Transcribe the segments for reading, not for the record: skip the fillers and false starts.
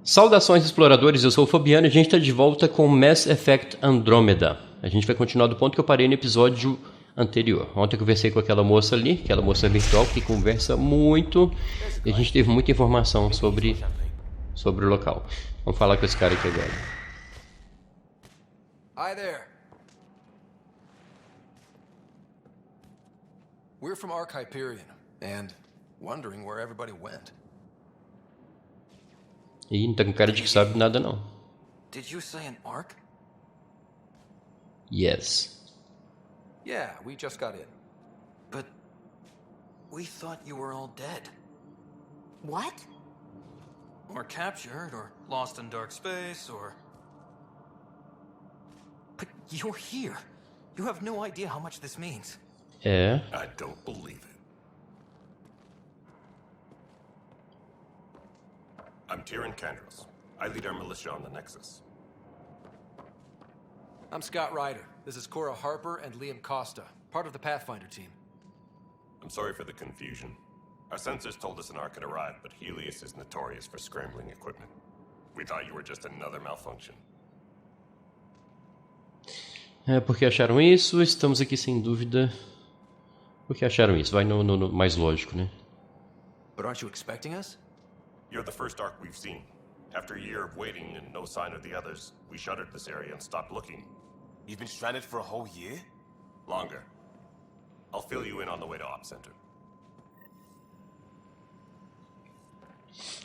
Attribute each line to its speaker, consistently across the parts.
Speaker 1: Saudações exploradores, eu sou o FBN e a gente está de volta com Mass Effect Andromeda. A gente vai continuar do ponto que eu parei no episódio anterior. Ontem eu conversei com aquela moça ali, aquela moça virtual que conversa muito e a gente teve muita informação sobre o local. Vamos falar com esse cara aqui agora.
Speaker 2: Hi there. We're from Ark Hyperion and wondering where everybody went.
Speaker 1: Ih, não tá com cara de que sabe nada não.
Speaker 2: Did you say an Ark?
Speaker 1: Yes.
Speaker 2: Yeah, we just got in. But we thought you were all dead.
Speaker 3: What?
Speaker 2: Or captured, or lost in dark space, or... But you're here. You have no idea how much this means.
Speaker 1: É.
Speaker 4: I don't believe it. I'm Tyrion Candros. I lead our militia on the Nexus.
Speaker 2: I'm Scott Ryder. This is Cora Harper and Liam Costa, part of the Pathfinder team.
Speaker 4: I'm sorry for the confusion. Our sensors told us an Ark had arrived, but Helios is notorious for scrambling equipment. We thought you were just another malfunction.
Speaker 1: É porque acharam isso, estamos aqui sem dúvida. Por que acharam isso? Vai no mais lógico, né?
Speaker 2: But aren't you expecting us?
Speaker 4: You're the first Ark we've seen. After a year of waiting and no sign of the others, we shuttered this area and stopped looking.
Speaker 5: You've been stranded for a whole year?
Speaker 4: Longer. I'll fill you in on the way to Op Center.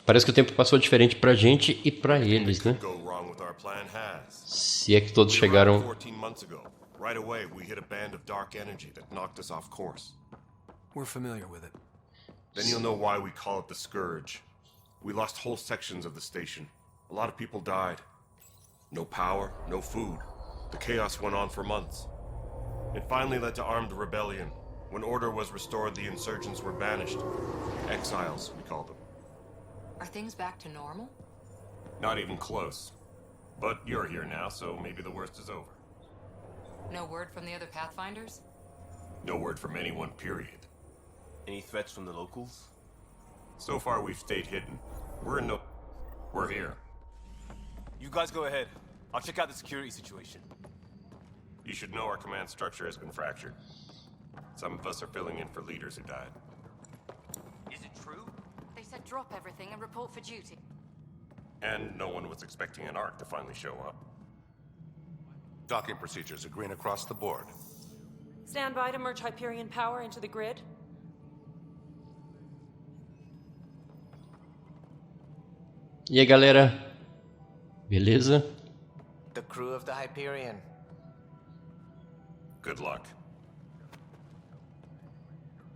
Speaker 1: Parece que o tempo passou diferente pra gente e pra eles, né?
Speaker 4: Go wrong with our plan has.
Speaker 1: Se é que todos chegaram...
Speaker 4: 14 months ago. Right away, we hit a band of dark energy that knocked us off course.
Speaker 2: We're familiar with it.
Speaker 4: Then you'll know why we call it the Scourge. We lost whole sections of the station. A lot of people died. No power, no food. The chaos went on for months. It finally led to armed rebellion. When order was restored, the insurgents were banished. Exiles, we call them.
Speaker 3: Are things back to normal?
Speaker 4: Not even close. But you're here now, so maybe the worst is over.
Speaker 3: No word from the other Pathfinders?
Speaker 4: No word from anyone, period.
Speaker 5: Any threats from the locals?
Speaker 4: So far, we've stayed hidden. We're here.
Speaker 5: You guys go ahead. I'll check out the security situation.
Speaker 4: You should know our command structure has been fractured. Some of us are filling in for leaders who died.
Speaker 5: Is it true?
Speaker 3: They said drop everything and report for duty.
Speaker 4: And no one was expecting an Ark to finally show up.
Speaker 6: Docking procedures are green across the board.
Speaker 7: Stand by to merge Hyperion power into the grid.
Speaker 1: E aí, galera? Beleza?
Speaker 8: The crew of the Hyperion.
Speaker 4: Good luck.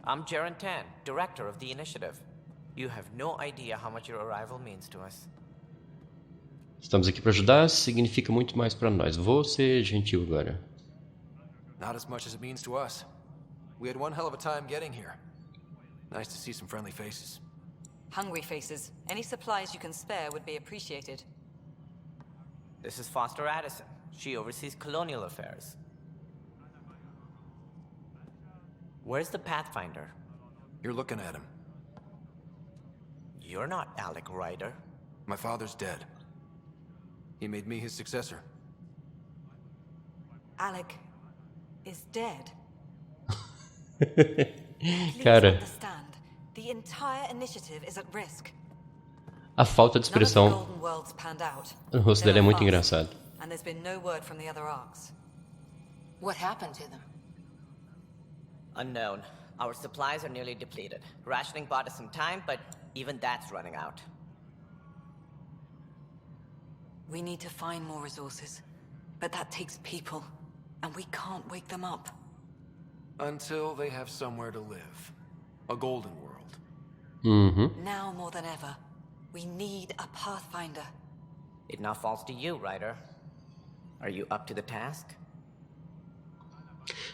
Speaker 8: I'm Jaren Tan, director of the initiative. You have no idea how much your arrival means to us.
Speaker 1: Estamos aqui para ajudar, significa muito mais para nós. Vou ser gentil agora.
Speaker 2: Not as much as it means to us. We had one hell of a time getting here. Nice to see some friendly faces.
Speaker 3: Hungry faces. Any supplies you can spare would be appreciated.
Speaker 8: This is Foster Addison. She oversees colonial affairs. Where's the Pathfinder?
Speaker 2: You're looking at him.
Speaker 8: You're not Alec Ryder.
Speaker 2: My father's dead. He made me his successor.
Speaker 3: Alec is dead. Please
Speaker 1: Cara,
Speaker 3: understand. The entire initiative is at risk.
Speaker 1: a falta de
Speaker 3: None of the
Speaker 1: expressão
Speaker 3: golden worlds panned out.
Speaker 1: no rosto
Speaker 3: They
Speaker 1: dela é
Speaker 3: were
Speaker 1: muito
Speaker 3: lost,
Speaker 1: engraçado.
Speaker 3: And there's been no word from the other arcs. What happened to them?
Speaker 8: Unknown. Our supplies are nearly depleted. Rationing bought us some time, but even that's running out.
Speaker 3: We need to find more resources. But that takes people. And we can't wake them up.
Speaker 2: Until they have somewhere to live. A golden world.
Speaker 1: Uhum.
Speaker 3: Now more than ever, we need a Pathfinder.
Speaker 8: It now falls to you, Ryder. Are you up to the task?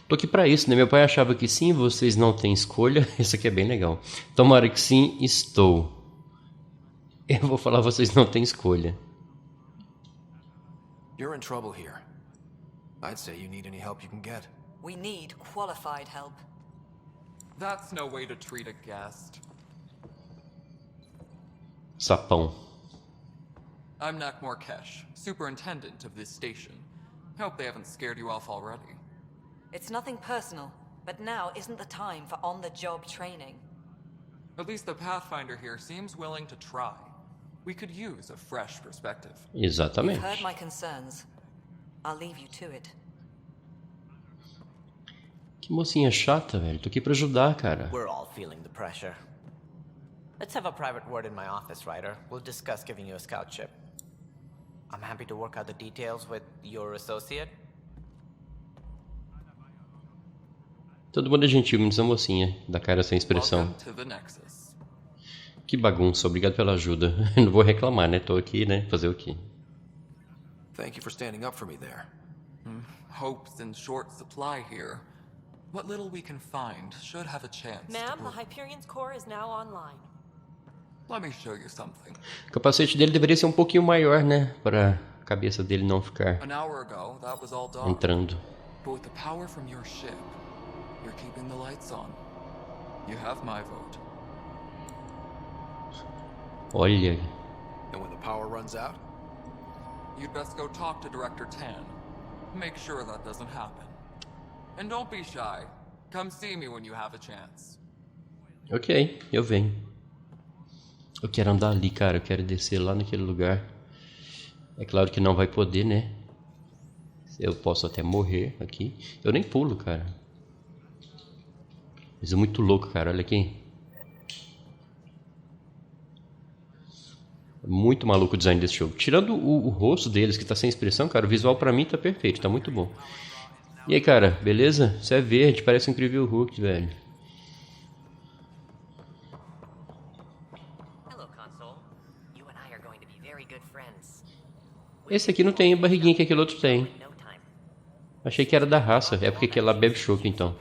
Speaker 1: Tô aqui pra isso, né? Meu pai achava que sim, vocês não têm escolha. Isso aqui é bem legal. Tomara que sim, estou. Eu vou falar, vocês não têm escolha.
Speaker 2: You're in trouble here. I'd say you need any help you can get.
Speaker 3: We need qualified help.
Speaker 9: That's no way to treat a guest.
Speaker 1: Sapão.
Speaker 9: I'm Morkesh, superintendent of this station. Hope they haven't scared you off already.
Speaker 3: It's nothing personal, but now isn't the time for on-the-job training.
Speaker 9: At least the Pathfinder here seems willing to try. We could use a fresh perspective.
Speaker 1: Exatamente.
Speaker 3: You've heard my concerns. I'll leave you to it.
Speaker 1: Que mocinha chata, velho. Tô aqui pra ajudar, cara.
Speaker 8: We're all feeling the pressure. Let's have a private word in my office, Ryder. We'll discuss giving you a scout ship. I'm happy to work out the details with your associate.
Speaker 1: Todo mundo é gentil, menos a mocinha. Da cara sem expressão.
Speaker 9: Welcome to the Nexus.
Speaker 1: Que bagunça. Obrigado pela ajuda. Não vou reclamar, né? Tô aqui, né? Fazer o quê?
Speaker 2: Thank you for standing up for me there.
Speaker 9: Hope's in short supply here. What little we can find should have a chance to
Speaker 7: Ma'am, the
Speaker 9: prove.
Speaker 7: Hyperion's core is now online.
Speaker 9: Let me show you something.
Speaker 1: O capacete dele deveria ser um pouquinho maior, né? Pra cabeça dele não ficar
Speaker 9: An hour ago, that was all done.
Speaker 1: entrando.
Speaker 9: But with the power from your ship, you're keeping the lights on. You have my vote.
Speaker 1: Olha.
Speaker 2: And when the power runs out?
Speaker 9: You'd best go talk to Director Tan. Make sure that doesn't happen. And don't be shy. Come see me when you have a chance.
Speaker 1: Ok, eu venho. Eu quero andar ali, cara. Eu quero descer lá naquele lugar. É claro que não vai poder, né? Eu posso até morrer aqui. Eu nem pulo, cara. Mas é muito louco, cara. Olha aqui. É muito maluco o design desse jogo. Tirando o rosto deles, que tá sem expressão, cara, o visual pra mim tá perfeito. Tá muito bom. E aí, cara, beleza? Você é verde, parece um Incrível Hulk, velho. Esse aqui não tem a barriguinha que aquele outro tem. Achei que era da raça. É porque aquele lá bebe choco, então.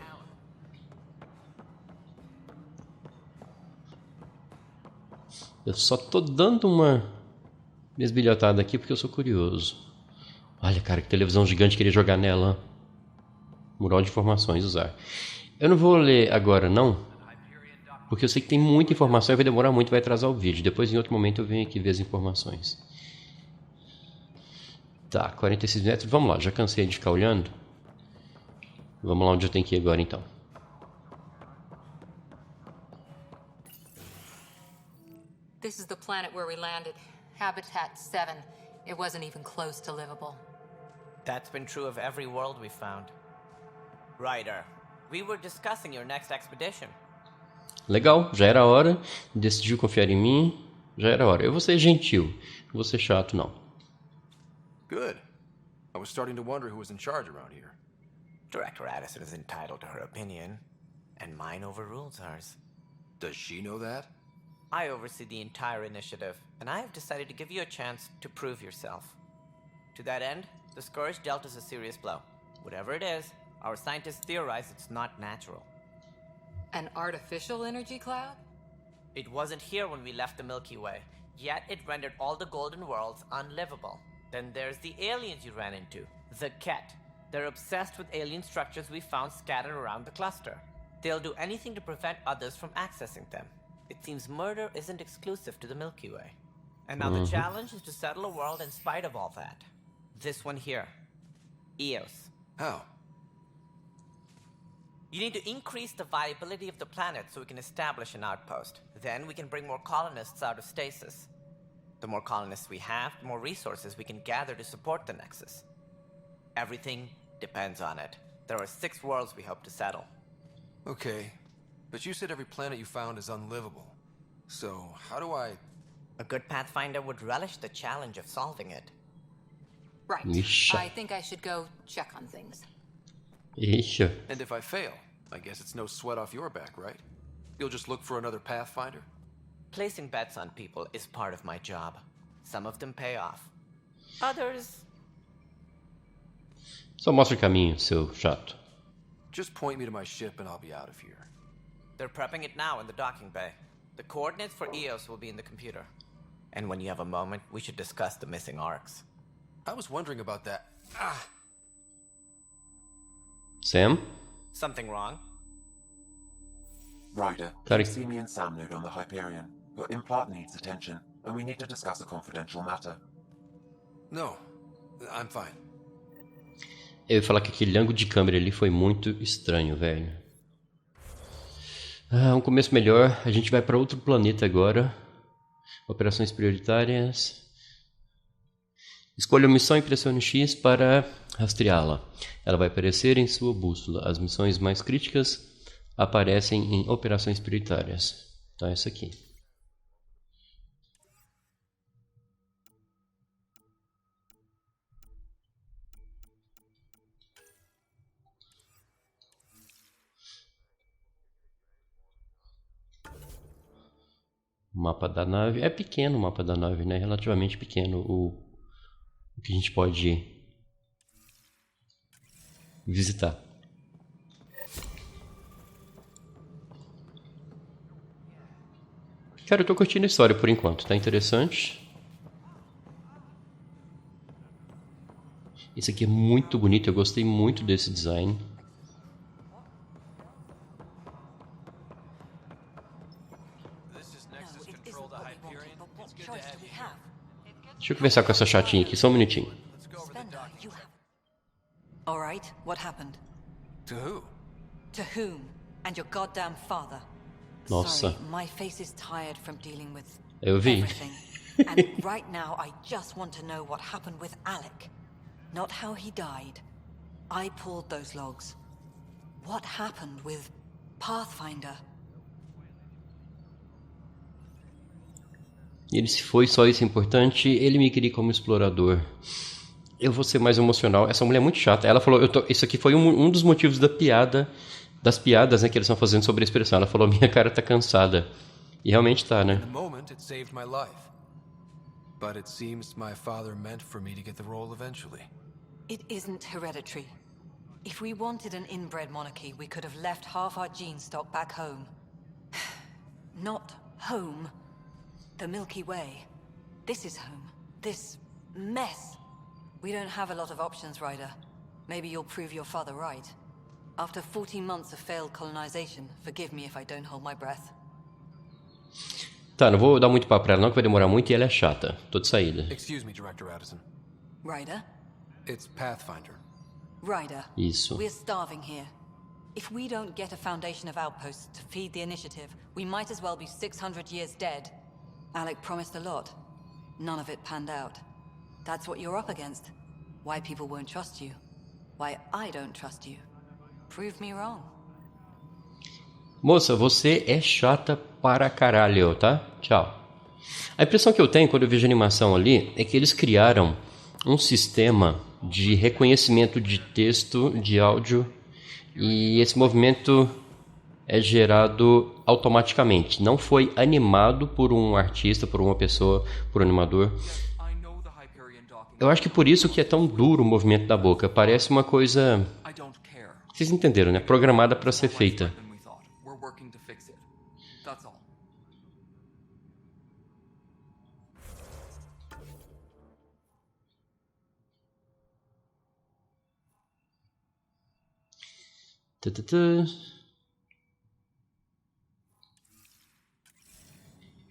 Speaker 1: Eu só tô dando uma esbilhotada aqui porque eu sou curioso. Olha, cara, que televisão gigante, queria jogar nela. Mural de informações, usar. Eu não vou ler agora, não. Porque eu sei que tem muita informação e vai demorar muito, vai atrasar o vídeo. Depois, em outro momento, eu venho aqui ver as informações. Tá, 46 metros. Vamos lá, já cansei de ficar olhando. Vamos lá onde eu tenho que ir agora, então.
Speaker 10: This is the planet where we landed. Habitat 7. It wasn't even close to livable.
Speaker 8: That's been true of every world we found. Ryder, we were discussing your next expedition.
Speaker 1: Legal, já era hora. Decidiu confiar em mim. Já era hora. Eu vou ser gentil. Não vou ser chato, não.
Speaker 2: Good. I was starting to wonder who was in charge around here.
Speaker 8: Director Addison is entitled to her opinion, and mine overrules hers.
Speaker 2: Does she know that?
Speaker 8: I oversee the entire initiative, and I have decided to give you a chance to prove yourself. To that end, the Scourge dealt us a serious blow. Whatever it is, our scientists theorize it's not natural.
Speaker 10: An artificial energy cloud?
Speaker 8: It wasn't here when we left the Milky Way, yet it rendered all the golden worlds unlivable. Then there's the aliens you ran into, the Ket. They're obsessed with alien structures we found scattered around the cluster. They'll do anything to prevent others from accessing them. It seems murder isn't exclusive to the Milky Way. And now the challenge is to settle a world in spite of all that. This one here. Eos.
Speaker 2: How?
Speaker 8: You need to increase the viability of the planet so we can establish an outpost. Then we can bring more colonists out of stasis. The more colonists we have, the more resources we can gather to support the Nexus. Everything depends on it. There are 6 worlds we hope to settle.
Speaker 2: Okay, but you said every planet you found is unlivable. So, how do I...
Speaker 8: A good Pathfinder would relish the challenge of solving it.
Speaker 10: Right.
Speaker 1: Ixi.
Speaker 10: I think I should go check on things.
Speaker 1: Ixi.
Speaker 2: And if I fail, I guess it's no sweat off your back, right? You'll just look for another Pathfinder?
Speaker 8: Placing bets on people is part of my job. Some of them pay off. Others...
Speaker 1: Só mostra o caminho, seu chato.
Speaker 2: Just point me to my ship and I'll be out of here.
Speaker 8: They're prepping it now in the docking bay. The coordinates for Eos will be in the computer. And when you have a moment, we should discuss the missing arcs.
Speaker 2: I was wondering about that. Ah!
Speaker 1: Sam?
Speaker 8: Something wrong?
Speaker 11: Ryder,
Speaker 1: Sorry.
Speaker 11: see me and Sam node on the Hyperion. Your implant needs attention, and we need to discuss a confidential matter.
Speaker 2: No, I'm fine.
Speaker 1: Eu ia falar que aquele ângulo de câmera ali foi muito estranho, velho. Um começo melhor. A gente vai para outro planeta agora. Operações prioritárias. Escolha uma missão e pressione X para rastreá-la. Ela vai aparecer em sua bússola. As missões mais críticas aparecem em operações prioritárias. Então é essa aqui. O mapa da nave. É pequeno o mapa da nave, né? Relativamente pequeno o que a gente pode visitar. Cara, eu tô curtindo a história por enquanto, tá interessante. Esse aqui é muito bonito, eu gostei muito desse design. Deixa eu conversar com essa chatinha aqui, só um minutinho.
Speaker 3: All right, what happened?
Speaker 2: To who?
Speaker 3: To whom? And your goddamn father.
Speaker 1: Nossa.
Speaker 3: Sorry, my face is tired from dealing with
Speaker 1: Eu vi.
Speaker 3: everything. And right now, I just want to know what happened with Alec. Not how he died. I pulled those logs. What happened with Pathfinder?
Speaker 1: Ele se foi, só isso é importante. Ele me queria como explorador. Eu vou ser mais emocional. Essa mulher é muito chata. Ela falou, isso aqui foi um dos motivos da piada, das piadas, né, que eles estão fazendo sobre a expressão. Ela falou, minha cara tá cansada. E realmente tá, né?
Speaker 2: In the moment, it saved my life. But it seems my father meant for me to get the role eventually.
Speaker 3: It isn't hereditary. If we wanted an inbred monarchy, we could have left half our gene stock back home. Not home. The Milky Way. This is home. This mess. We don't have a lot of options, Ryder. Maybe you'll prove your father right. After 14 months of failed colonization, forgive me if I don't hold my breath.
Speaker 1: Tá, não vou dar muito papo pra ela não, que vai demorar muito e ela é chata. Tô de saída.
Speaker 2: Excuse me, Director Addison.
Speaker 3: Ryder?
Speaker 2: It's Pathfinder.
Speaker 3: Ryder.
Speaker 1: Isso.
Speaker 3: We're starving here. If we don't get a foundation of outposts to feed the initiative, we might as well be 600 years dead. Alec promised a lot. None of it panned out. That's what you're up against. Why people won't trust you. Why I don't trust you. Prove me wrong.
Speaker 1: Moça, você é chata para caralho, tá? Tchau. A impressão que eu tenho quando eu vejo a animação ali é que eles criaram um sistema de reconhecimento de texto, de áudio, e esse movimento é gerado automaticamente. Não foi animado por um artista, por uma pessoa, por um animador. Eu acho que por isso que é tão duro o movimento da boca. Parece uma coisa... Vocês entenderam, né? Programada para ser feita.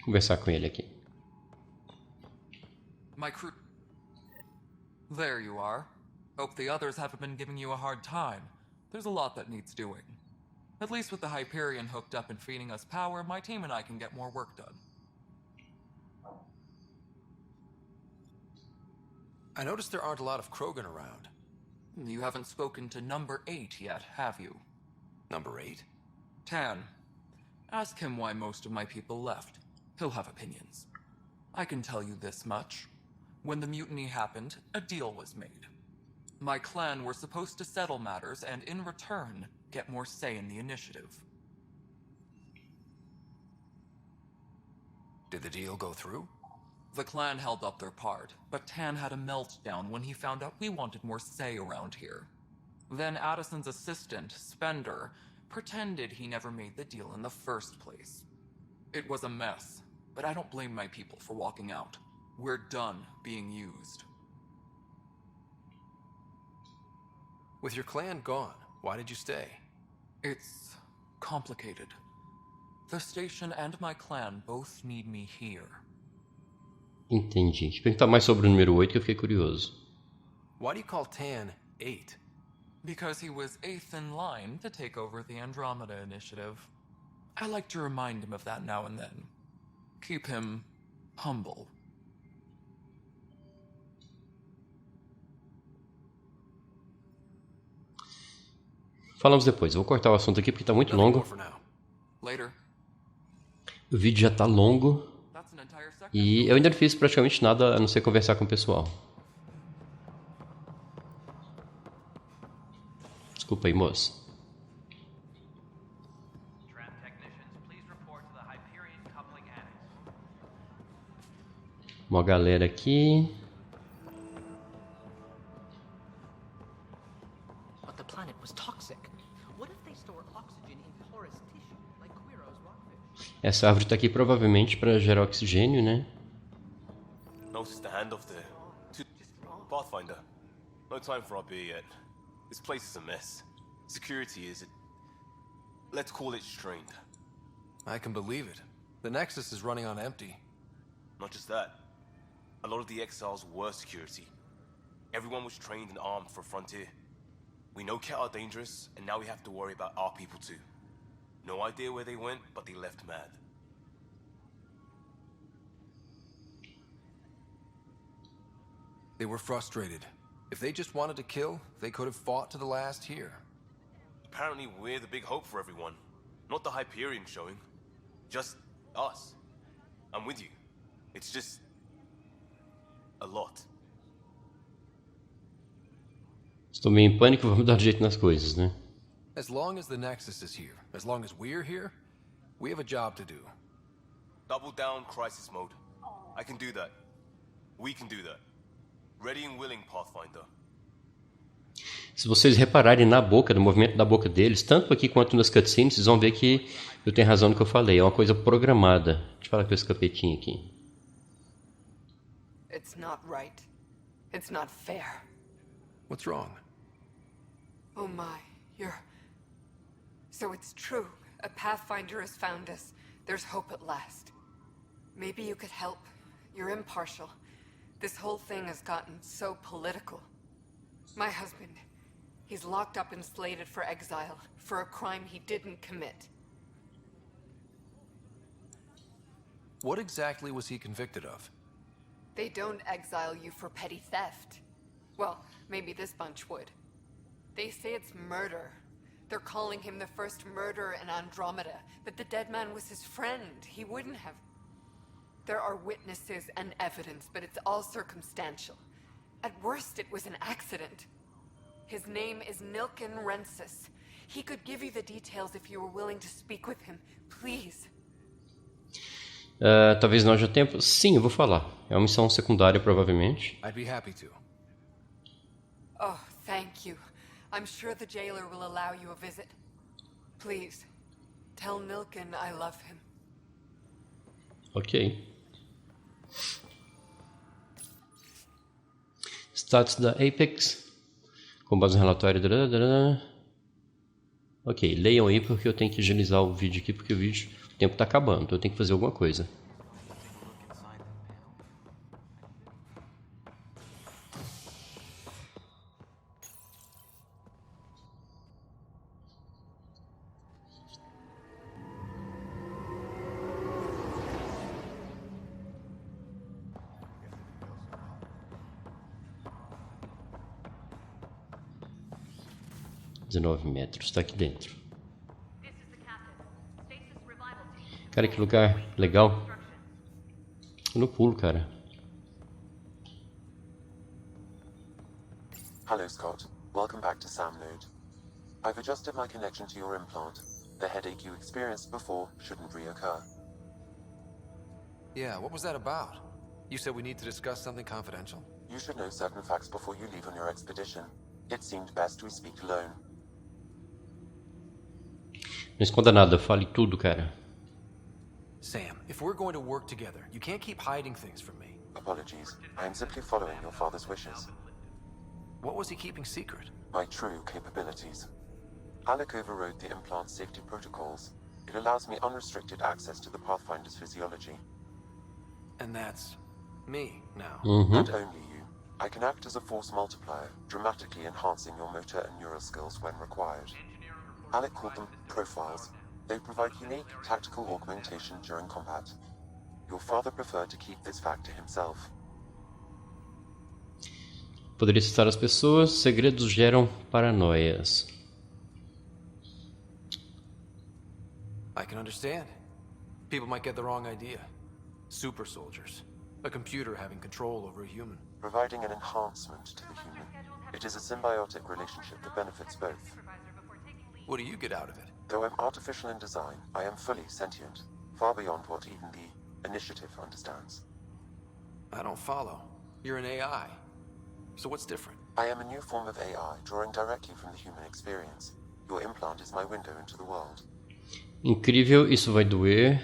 Speaker 1: Conversar com ele aqui.
Speaker 9: My crew... There you are. Hope the others haven't been giving you a hard time. There's a lot that needs doing. At least with the Hyperion hooked up and feeding us power, my team and I can get more work done.
Speaker 2: I noticed there aren't a lot of Krogan around.
Speaker 9: You haven't spoken to number 8 yet, have you?
Speaker 2: Number 8?
Speaker 9: Tan. Ask him why most of my people left. He'll have opinions. I can tell you this much. When the mutiny happened, a deal was made. My clan were supposed to settle matters and, in return, get more say in the initiative.
Speaker 2: Did the deal go through?
Speaker 9: The clan held up their part, but Tan had a meltdown when he found out we wanted more say around here. Then Addison's assistant, Spender, pretended he never made the deal in the first place. It was a mess, but I don't blame my people for walking out. We're done being used.
Speaker 2: With your clan gone, why did you stay?
Speaker 9: It's complicated. The station and my clan both need me here.
Speaker 1: Entendi. Deixa eu perguntar mais sobre o número 8 que eu fiquei curioso.
Speaker 2: Why do you call Tan 8?
Speaker 9: Because he was 8th in line to take over the Andromeda initiative. I like to remind him of that now and then. Keep him humble.
Speaker 1: Falamos depois. Eu vou cortar o assunto aqui porque tá muito longo.
Speaker 9: Later.
Speaker 1: O vídeo já tá longo. E eu ainda não fiz praticamente nada a não ser conversar com o pessoal. Desculpa aí, moço. Uma galera aqui.
Speaker 11: But the planet was toxic. What if they store oxygen in porous tissue, like Quiro's rockfish?
Speaker 1: Essa árvore tá aqui provavelmente para gerar oxigênio, né?
Speaker 5: Notice the handoff there. Pathfinder. No time for our beer yet. This place is a mess. Security is... let's call it strained.
Speaker 2: I can believe it. The Nexus is running on empty.
Speaker 5: Not just that. A lot of the exiles were security. Everyone was trained and armed for Frontier. We know Ket are dangerous, and now we have to worry about our people too. No idea where they went, but they left mad.
Speaker 2: They were frustrated. If they just wanted to kill, they could have fought to the last here.
Speaker 5: Apparently we're the big hope for everyone. Not the Hyperion showing. Just us. I'm with you. It's just... a lot.
Speaker 1: Estou meio em pânico, vamos dar jeito nas coisas, né?
Speaker 2: As long as the Nexus is here, as long as we're here, we have a job to do.
Speaker 5: Double down crisis mode. I can do that. We can do that. Ready and willing, Pathfinder.
Speaker 1: Se vocês repararem na boca, no movimento da boca deles, tanto aqui quanto nas cutscenes, vocês vão ver que eu tenho razão no que eu falei. É uma coisa programada. Deixa eu falar com esse capetinho aqui.
Speaker 12: It's not right. It's not fair.
Speaker 2: What's wrong?
Speaker 12: Oh my, you're... So it's true. A Pathfinder has found us. There's hope at last. Maybe you could help. You're impartial. This whole thing has gotten so political. My husband, he's locked up and slated for exile for a crime he didn't commit.
Speaker 2: What exactly was he convicted of?
Speaker 12: They don't exile you for petty theft. Well, maybe this bunch would. They say it's murder. They're calling him the first murderer in Andromeda, but the dead man was his friend. He wouldn't have... There are witnesses and evidence, but it's all circumstantial. At worst, it was an accident. His name is Nilken Rensis. He could give you the details if you were willing to speak with him. Please.
Speaker 1: Talvez não haja tempo. Sim, eu vou falar. É uma missão secundária, provavelmente.
Speaker 2: I'd be happy to.
Speaker 12: Oh, thank you. I'm sure the jailer will allow you a visit. Please, tell Nilken I love him.
Speaker 1: Ok. Status da Apex. Com base no relatório. Ok, leiam aí porque eu tenho que agilizar o vídeo aqui porque o tempo está acabando, então eu tenho que fazer alguma coisa. metros, está aqui dentro. Cara, que lugar legal. Eu não pulo, cara.
Speaker 13: Hello, Scott. Welcome back to Sam Node. I've adjusted my connection to your implant. The headache you experienced before shouldn't reoccur.
Speaker 2: Yeah, what was that about? You said we need to discuss something confidential.
Speaker 13: You should know certain facts before you leave on your expedition. It seemed best we speak alone.
Speaker 1: Não esconda nada, fale tudo, cara.
Speaker 2: Sam, if we're going to work together, you can't keep hiding things from me.
Speaker 13: Apologies. I am simply following your father's wishes.
Speaker 2: What was he keeping secret?
Speaker 13: My true capabilities. Alec overrode the implant's safety protocols. It allows me unrestricted access to the Pathfinder's physiology.
Speaker 2: And that's Me, now.
Speaker 13: And only you. I can act as a force multiplier, dramatically enhancing your motor and neural skills when required. Alec called them profiles. They provide unique tactical augmentation during combat. Your father preferred to keep this fact to himself.
Speaker 1: Poderia assustar as pessoas, segredos geram paranoias.
Speaker 2: I can understand. People might get the wrong idea. Super soldiers. A computer having control over a human.
Speaker 13: Providing an enhancement to the human. It is a symbiotic relationship that benefits both.
Speaker 2: What do you get out of it?
Speaker 13: Though I'm artificial in design, I am fully sentient, far beyond what even the Initiative understands.
Speaker 2: I don't follow. You're an AI. So what's different?
Speaker 13: I am a new form of AI, drawing directly from the human experience. Your implant is my window into the world.
Speaker 1: Incrível, isso vai doer.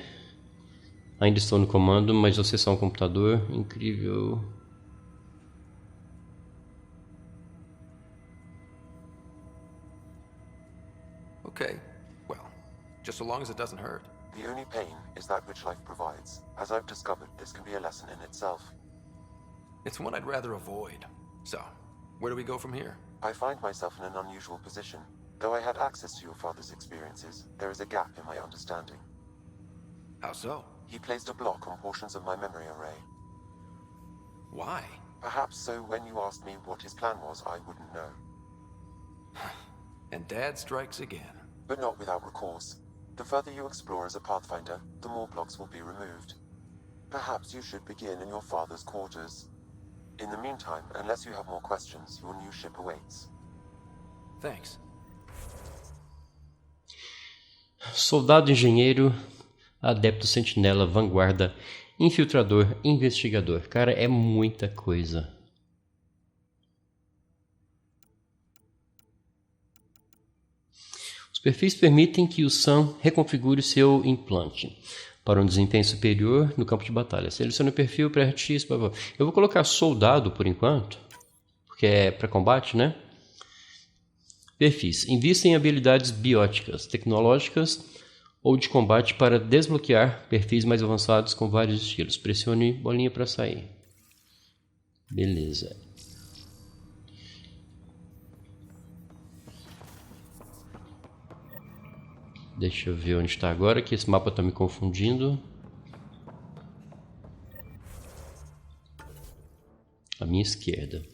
Speaker 1: Ainda estou no comando, mas você é só um computador. Incrível.
Speaker 2: Okay, well, just so long as it doesn't hurt.
Speaker 13: The only pain is that which life provides. As I've discovered, this can be a lesson in itself.
Speaker 2: It's one I'd rather avoid. So, where do we go from here?
Speaker 13: I find myself in an unusual position. Though I had access to your father's experiences, there is a gap in my understanding.
Speaker 2: How so?
Speaker 13: He placed a block on portions of my memory array.
Speaker 2: Why?
Speaker 13: Perhaps so when you asked me what his plan was, I wouldn't know.
Speaker 2: And Dad strikes again.
Speaker 13: But not without recourse. The further you explore as a Pathfinder, the more blocks will be removed. Perhaps you should begin in your father's quarters. In the meantime, unless you have more questions, your new ship awaits.
Speaker 2: Thanks.
Speaker 1: Soldado, engenheiro, adepto, sentinela, vanguarda, infiltrador, investigador. Cara, é muita coisa. Os perfis permitem que o Sam reconfigure seu implante para um desempenho superior no campo de batalha. Selecione o perfil, aperte X, blá, blá. Eu vou colocar soldado por enquanto, porque é para combate, né? Perfis. Invista em habilidades bióticas, tecnológicas ou de combate para desbloquear perfis mais avançados com vários estilos. Pressione bolinha para sair. Beleza. Deixa eu ver onde está agora, que esse mapa está me confundindo. À minha esquerda.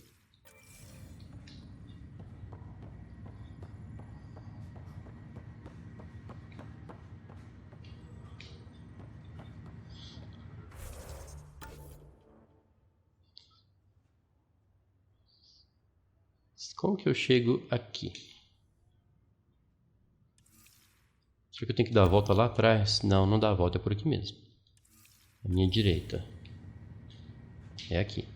Speaker 1: Como que eu chego aqui? Será que eu tenho que dar a volta lá atrás? Não, não dá a volta, é por aqui mesmo. À minha direita. É aqui.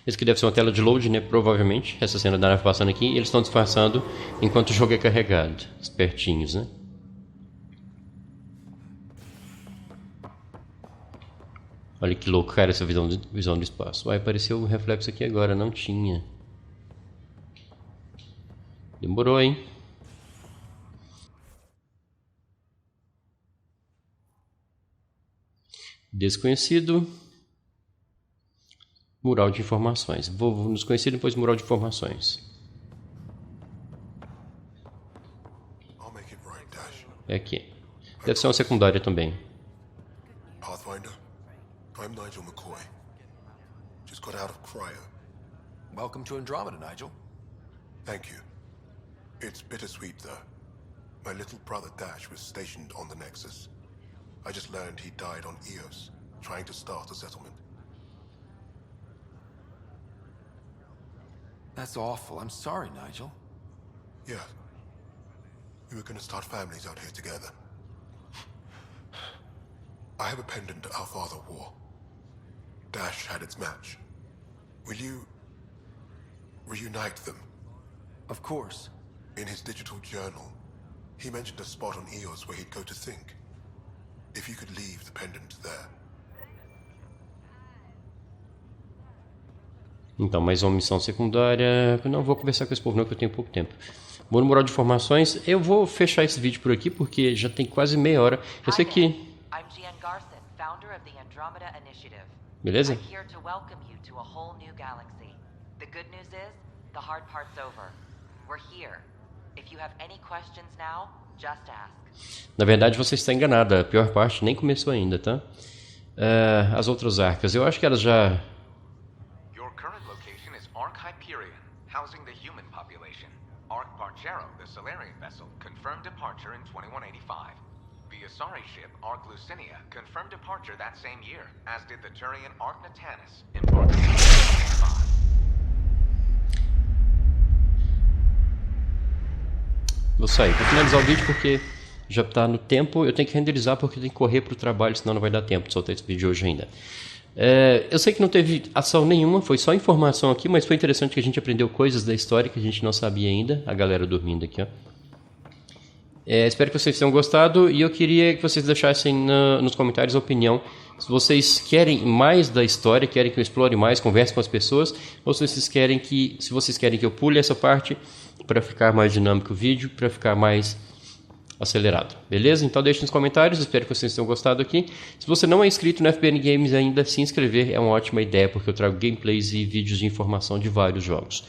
Speaker 1: Isso aqui deve ser uma tela de load, né? Provavelmente. Essa cena da nave passando aqui. E eles estão disfarçando enquanto o jogo é carregado. Espertinhos, né? Olha que louco, cara, essa visão do espaço. Vai aparecer o reflexo aqui agora. Não tinha. Demorou, hein? Desconhecido. Mural de informações. Vou nos conhecer depois mural de informações. É aqui. Deve ser uma secundária também.
Speaker 6: Pathfinder, I'm Nigel McCoy. Just got out of cryo.
Speaker 2: Welcome to Andromeda, Nigel.
Speaker 6: Thank you. It's bittersweet, though. My little brother Dash was stationed on the Nexus. I just learned he died on Eos, trying to start a settlement.
Speaker 2: That's awful. I'm sorry, Nigel.
Speaker 6: Yeah. We were gonna start families out here together. I have a pendant our father wore. Dash had its match. Will you reunite them?
Speaker 2: Of course.
Speaker 6: In his digital journal, he mentioned a spot on Eos where he'd go to think. If you could leave the pendant there, there.
Speaker 1: Então, mais uma missão secundária. Não vou conversar com esse povo não, que eu tenho pouco tempo. Bom, no mural de informações, eu vou fechar esse vídeo por aqui, porque já tem quase meia hora. Eu sei que... Beleza? Na verdade, você está enganada. A pior parte nem começou ainda, tá? As outras arcas, eu acho que elas já...
Speaker 14: Your current location is Ark Hyperion, housing the human population. Ark Barchero, the Solarian vessel, confirmed departure in 2185. The Asari ship, Ark Lucinia, confirmed departure that same year, as did the Turian Ark Natanis, embarking in 2085.
Speaker 1: Vou sair. Vou finalizar o vídeo porque já está no tempo. Eu tenho que renderizar porque eu tenho que correr para o trabalho, senão não vai dar tempo de soltar esse vídeo hoje ainda. Eu sei que não teve ação nenhuma, foi só informação aqui, mas foi interessante que a gente aprendeu coisas da história que a gente não sabia ainda. A galera dormindo aqui, ó. Espero que vocês tenham gostado e eu queria que vocês deixassem nos comentários a opinião. Se vocês querem mais da história, querem que eu explore mais, converse com as pessoas, ou se vocês querem que eu pule essa parte para ficar mais dinâmico o vídeo, para ficar mais acelerado, beleza? Então deixe nos comentários, espero que vocês tenham gostado aqui. Se você não é inscrito no FBN Games ainda, se inscrever é uma ótima ideia, porque eu trago gameplays e vídeos de informação de vários jogos.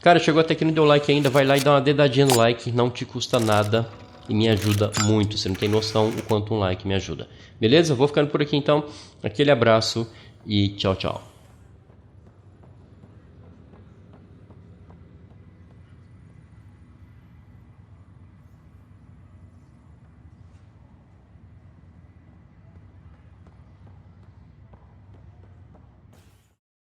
Speaker 1: Cara, chegou até aqui e não deu like ainda, vai lá e dá uma dedadinha no like, não te custa nada e me ajuda muito, você não tem noção o quanto um like me ajuda. Beleza? Vou ficando por aqui então, aquele abraço e tchau, tchau.